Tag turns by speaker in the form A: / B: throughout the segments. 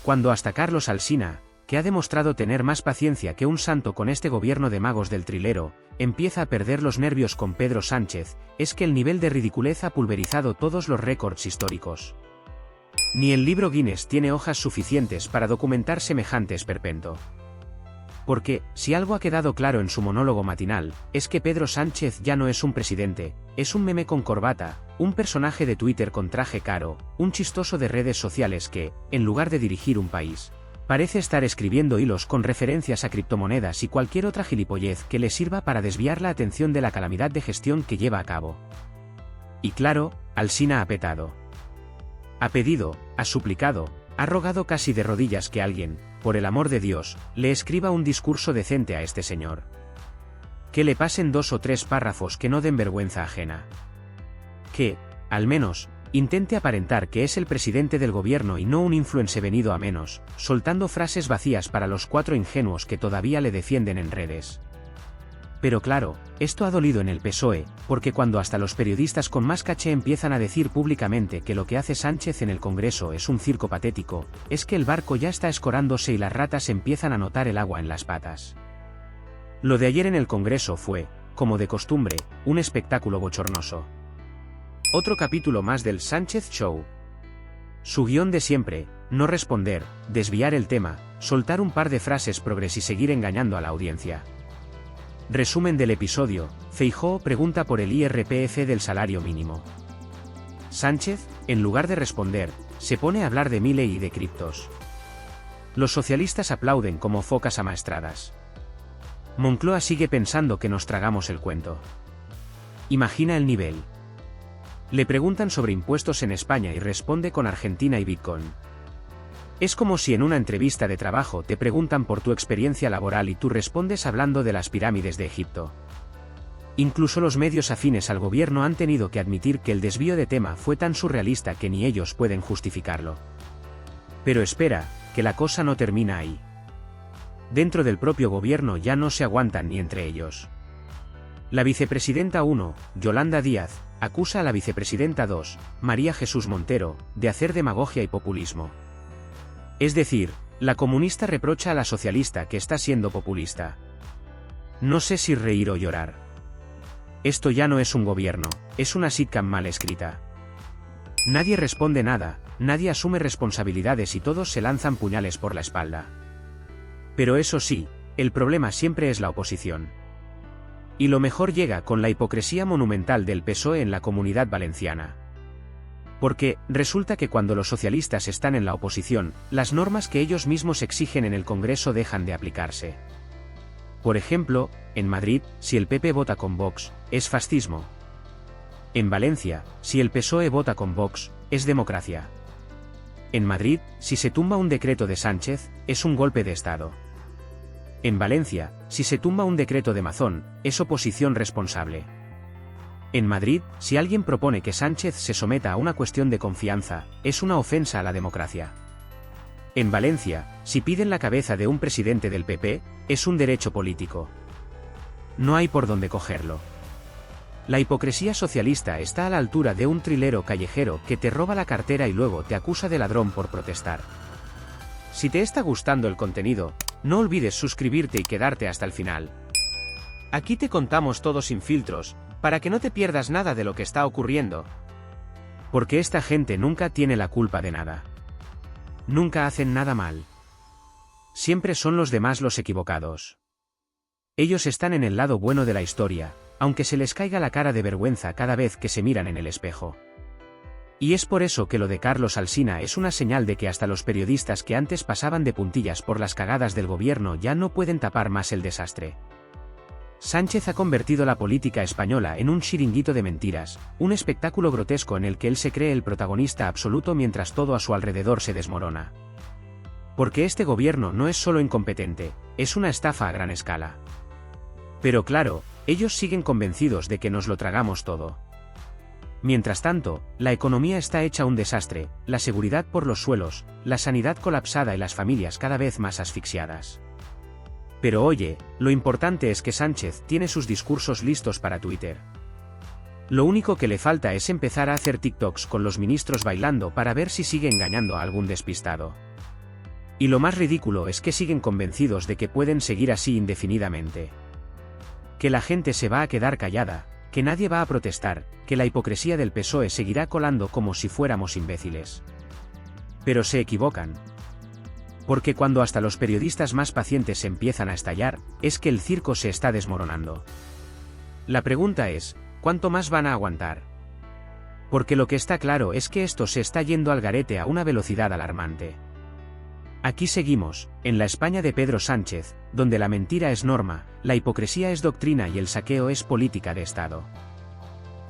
A: Cuando hasta Carlos Alsina, que ha demostrado tener más paciencia que un santo con este gobierno de magos del trilero, empieza a perder los nervios con Pedro Sánchez, es que el nivel de ridiculez ha pulverizado todos los récords históricos. Ni el libro Guinness tiene hojas suficientes para documentar semejante esperpento. Porque, si algo ha quedado claro en su monólogo matinal, es que Pedro Sánchez ya no es un presidente, es un meme con corbata, un personaje de Twitter con traje caro, un chistoso de redes sociales que, en lugar de dirigir un país, parece estar escribiendo hilos con referencias a criptomonedas y cualquier otra gilipollez que le sirva para desviar la atención de la calamidad de gestión que lleva a cabo. Y claro, Alsina ha petado. Ha pedido, ha suplicado, ha rogado casi de rodillas que alguien, por el amor de Dios, le escriba un discurso decente a este señor. Que le pasen 2 o 3 párrafos que no den vergüenza ajena. Que, al menos, intente aparentar que es el presidente del gobierno y no un influencer venido a menos, soltando frases vacías para los 4 ingenuos que todavía le defienden en redes. Pero claro, esto ha dolido en el PSOE, porque cuando hasta los periodistas con más caché empiezan a decir públicamente que lo que hace Sánchez en el Congreso es un circo patético, es que el barco ya está escorándose y las ratas empiezan a notar el agua en las patas. Lo de ayer en el Congreso fue, como de costumbre, un espectáculo bochornoso. Otro capítulo más del Sánchez Show. Su guión de siempre, no responder, desviar el tema, soltar un par de frases progres y seguir engañando a la audiencia. Resumen del episodio: Feijóo pregunta por el IRPF del salario mínimo. Sánchez, en lugar de responder, se pone a hablar de Milei y de criptos. Los socialistas aplauden como focas amaestradas. Moncloa sigue pensando que nos tragamos el cuento. Imagina el nivel. Le preguntan sobre impuestos en España y responde con Argentina y Bitcoin. Es como si en una entrevista de trabajo te preguntan por tu experiencia laboral y tú respondes hablando de las pirámides de Egipto. Incluso los medios afines al gobierno han tenido que admitir que el desvío de tema fue tan surrealista que ni ellos pueden justificarlo. Pero espera, que la cosa no termina ahí. Dentro del propio gobierno ya no se aguantan ni entre ellos. La vicepresidenta 1, Yolanda Díaz, acusa a la vicepresidenta 2, María Jesús Montero, de hacer demagogia y populismo. Es decir, la comunista reprocha a la socialista que está siendo populista. No sé si reír o llorar. Esto ya no es un gobierno, es una sitcom mal escrita. Nadie responde nada, nadie asume responsabilidades y todos se lanzan puñales por la espalda. Pero eso sí, el problema siempre es la oposición. Y lo mejor llega con la hipocresía monumental del PSOE en la Comunidad Valenciana. Porque, resulta que cuando los socialistas están en la oposición, las normas que ellos mismos exigen en el Congreso dejan de aplicarse. Por ejemplo, en Madrid, si el PP vota con Vox, es fascismo. En Valencia, si el PSOE vota con Vox, es democracia. En Madrid, si se tumba un decreto de Sánchez, es un golpe de Estado. En Valencia, si se tumba un decreto de Mazón, es oposición responsable. En Madrid, si alguien propone que Sánchez se someta a una cuestión de confianza, es una ofensa a la democracia. En Valencia, si piden la cabeza de un presidente del PP, es un derecho político. No hay por dónde cogerlo. La hipocresía socialista está a la altura de un trilero callejero que te roba la cartera y luego te acusa de ladrón por protestar. Si te está gustando el contenido, no olvides suscribirte y quedarte hasta el final. Aquí te contamos todo sin filtros, para que no te pierdas nada de lo que está ocurriendo. Porque esta gente nunca tiene la culpa de nada. Nunca hacen nada mal. Siempre son los demás los equivocados. Ellos están en el lado bueno de la historia, aunque se les caiga la cara de vergüenza cada vez que se miran en el espejo. Y es por eso que lo de Carlos Alsina es una señal de que hasta los periodistas que antes pasaban de puntillas por las cagadas del gobierno ya no pueden tapar más el desastre. Sánchez ha convertido la política española en un chiringuito de mentiras, un espectáculo grotesco en el que él se cree el protagonista absoluto mientras todo a su alrededor se desmorona. Porque este gobierno no es solo incompetente, es una estafa a gran escala. Pero claro, ellos siguen convencidos de que nos lo tragamos todo. Mientras tanto, la economía está hecha un desastre, la seguridad por los suelos, la sanidad colapsada y las familias cada vez más asfixiadas. Pero oye, lo importante es que Sánchez tiene sus discursos listos para Twitter. Lo único que le falta es empezar a hacer TikToks con los ministros bailando para ver si sigue engañando a algún despistado. Y lo más ridículo es que siguen convencidos de que pueden seguir así indefinidamente. Que la gente se va a quedar callada, que nadie va a protestar, que la hipocresía del PSOE seguirá colando como si fuéramos imbéciles. Pero se equivocan. Porque cuando hasta los periodistas más pacientes empiezan a estallar, es que el circo se está desmoronando. La pregunta es, ¿cuánto más van a aguantar? Porque lo que está claro es que esto se está yendo al garete a una velocidad alarmante. Aquí seguimos, en la España de Pedro Sánchez, donde la mentira es norma, la hipocresía es doctrina y el saqueo es política de Estado.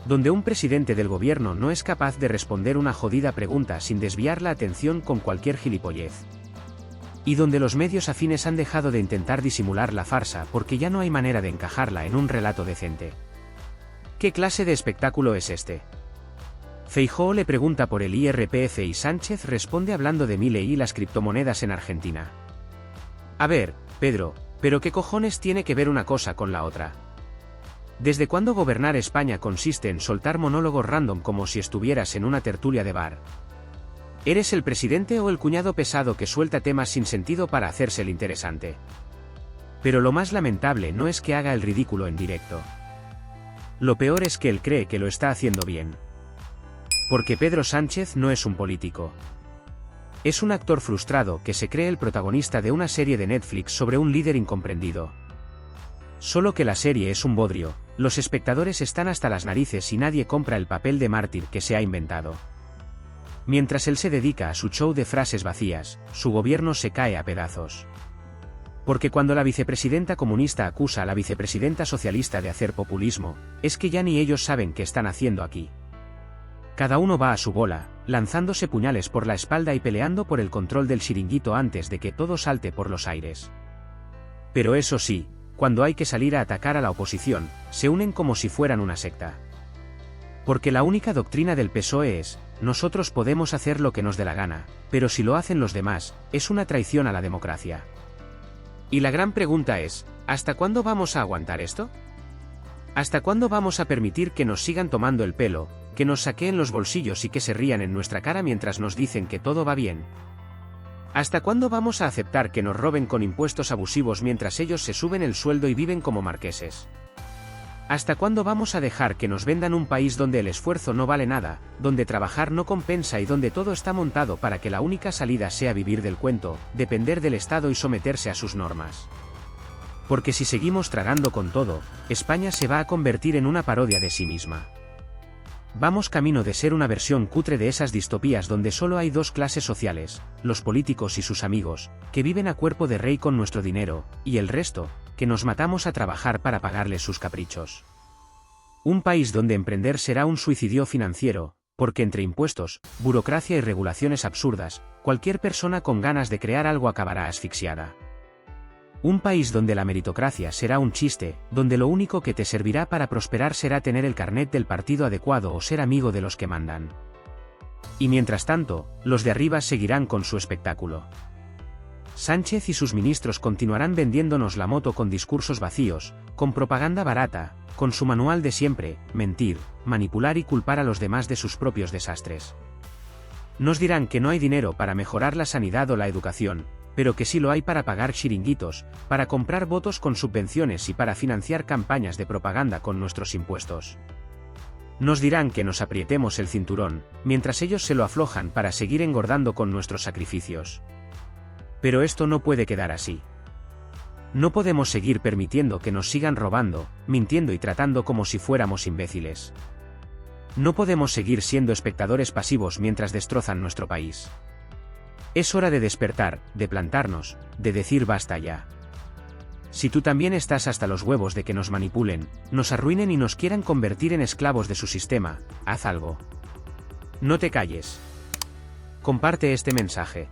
A: Donde un presidente del gobierno no es capaz de responder una jodida pregunta sin desviar la atención con cualquier gilipollez. Y donde los medios afines han dejado de intentar disimular la farsa porque ya no hay manera de encajarla en un relato decente. ¿Qué clase de espectáculo es este? Feijóo le pregunta por el IRPF y Sánchez responde hablando de Milei y las criptomonedas en Argentina. A ver, Pedro, ¿pero qué cojones tiene que ver una cosa con la otra? ¿Desde cuándo gobernar España consiste en soltar monólogos random como si estuvieras en una tertulia de bar? ¿Eres el presidente o el cuñado pesado que suelta temas sin sentido para hacerse el interesante? Pero lo más lamentable no es que haga el ridículo en directo. Lo peor es que él cree que lo está haciendo bien. Porque Pedro Sánchez no es un político. Es un actor frustrado que se cree el protagonista de una serie de Netflix sobre un líder incomprendido. Solo que la serie es un bodrio, los espectadores están hasta las narices y nadie compra el papel de mártir que se ha inventado. Mientras él se dedica a su show de frases vacías, su gobierno se cae a pedazos. Porque cuando la vicepresidenta comunista acusa a la vicepresidenta socialista de hacer populismo, es que ya ni ellos saben qué están haciendo aquí. Cada uno va a su bola, lanzándose puñales por la espalda y peleando por el control del chiringuito antes de que todo salte por los aires. Pero eso sí, cuando hay que salir a atacar a la oposición, se unen como si fueran una secta. Porque la única doctrina del PSOE es, nosotros podemos hacer lo que nos dé la gana, pero si lo hacen los demás, es una traición a la democracia. Y la gran pregunta es, ¿hasta cuándo vamos a aguantar esto? ¿Hasta cuándo vamos a permitir que nos sigan tomando el pelo, que nos saqueen los bolsillos y que se rían en nuestra cara mientras nos dicen que todo va bien? ¿Hasta cuándo vamos a aceptar que nos roben con impuestos abusivos mientras ellos se suben el sueldo y viven como marqueses? ¿Hasta cuándo vamos a dejar que nos vendan un país donde el esfuerzo no vale nada, donde trabajar no compensa y donde todo está montado para que la única salida sea vivir del cuento, depender del Estado y someterse a sus normas? Porque si seguimos tragando con todo, España se va a convertir en una parodia de sí misma. Vamos camino de ser una versión cutre de esas distopías donde solo hay dos clases sociales, los políticos y sus amigos, que viven a cuerpo de rey con nuestro dinero, y el resto, que nos matamos a trabajar para pagarles sus caprichos. Un país donde emprender será un suicidio financiero, porque entre impuestos, burocracia y regulaciones absurdas, cualquier persona con ganas de crear algo acabará asfixiada. Un país donde la meritocracia será un chiste, donde lo único que te servirá para prosperar será tener el carnet del partido adecuado o ser amigo de los que mandan. Y mientras tanto, los de arriba seguirán con su espectáculo. Sánchez y sus ministros continuarán vendiéndonos la moto con discursos vacíos, con propaganda barata, con su manual de siempre, mentir, manipular y culpar a los demás de sus propios desastres. Nos dirán que no hay dinero para mejorar la sanidad o la educación, pero que sí lo hay para pagar chiringuitos, para comprar votos con subvenciones y para financiar campañas de propaganda con nuestros impuestos. Nos dirán que nos aprietemos el cinturón, mientras ellos se lo aflojan para seguir engordando con nuestros sacrificios. Pero esto no puede quedar así. No podemos seguir permitiendo que nos sigan robando, mintiendo y tratando como si fuéramos imbéciles. No podemos seguir siendo espectadores pasivos mientras destrozan nuestro país. Es hora de despertar, de plantarnos, de decir basta ya. Si tú también estás hasta los huevos de que nos manipulen, nos arruinen y nos quieran convertir en esclavos de su sistema, haz algo. No te calles. Comparte este mensaje.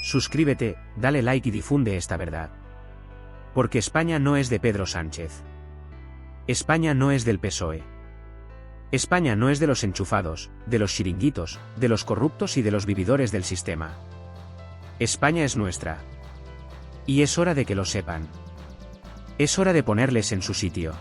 A: Suscríbete, dale like y difunde esta verdad. Porque España no es de Pedro Sánchez. España no es del PSOE. España no es de los enchufados, de los chiringuitos, de los corruptos y de los vividores del sistema. España es nuestra. Y es hora de que lo sepan. Es hora de ponerles en su sitio.